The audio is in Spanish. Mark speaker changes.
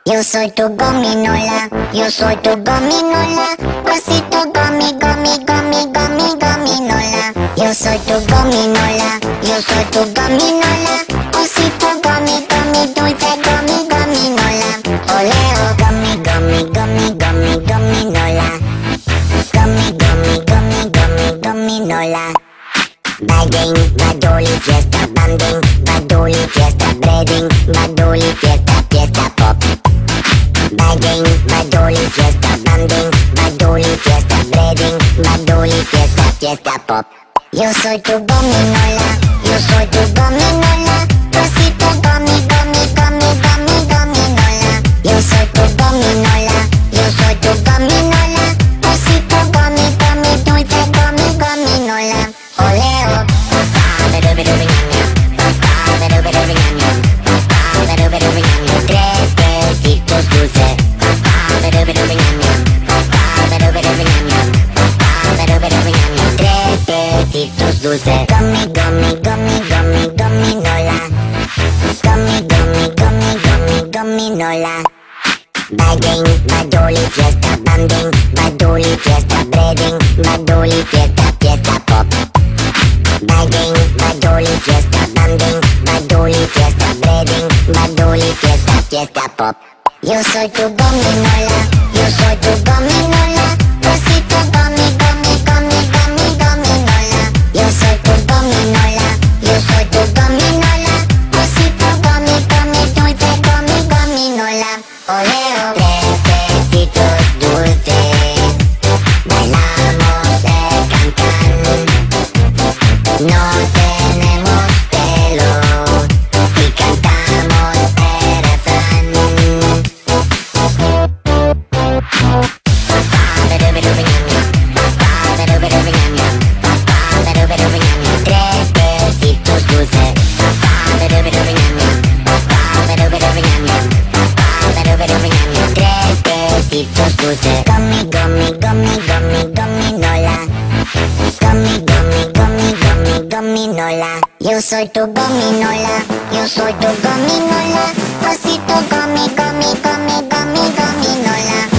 Speaker 1: Yo soy tu gominola, yo soy tu gominola, osito gomi, gomi, gomi, gomi, gominola. Yo soy tu gominola, yo soy tu gominola, osito gomi, gomi, dulce gomi, gominola. Oleo, gomi, gomi, gomi, gomi, gominola. Gomi, gomi, gomi, gomi, gominola. Bading, baduli, fiesta, banding, baduli, fiesta, breading, baduli, fiesta, fiesta pop. Bading, baduli, fiesta, banding, baduli, fiesta, breading, baduli, fiesta, fiesta pop. Yo soy tu gominola, yo soy tu gominola, osito gomi, gomi, gomi, gomi, gominola. Yo soy tu gominola, yo soy tu gominola, osito gomi, gomi, dulce gomi, gominola. Oleo, tres besitos dulces. Tres besitos dulces. Gummy, gummy, gummy, gummy, gominola. Gummy, gummy, gummy, gummy, gominola. Bading, baduli, fiesta, banding, baduli, fiesta, breading, baduli, fiesta, fiesta pop. Bading, baduli, fiesta, banding, baduli, fiesta, breading, baduli, fiesta, fiesta pop. Yo soy tu gominola, yo soy tu gominola, osito gomi, gomi, gomi, gomi, gominola. Yo soy tu gominola, yo soy tu gominola, osito gomi, gomi, dulce gomi, gominola. Oleo, tres besitos dulces, bailamos el can-can. No tenemos pelo y cantamos el refrán. Tres besitos dulces. Tres besitos dulces. Gummy, gummy, gummy, gummy, gominola. Gummy, gummy, gummy, gummy, gominola. Yo soy tu gominola, yo soy tu gominola, osito gomi, gomi, gomi, gomi, gominola.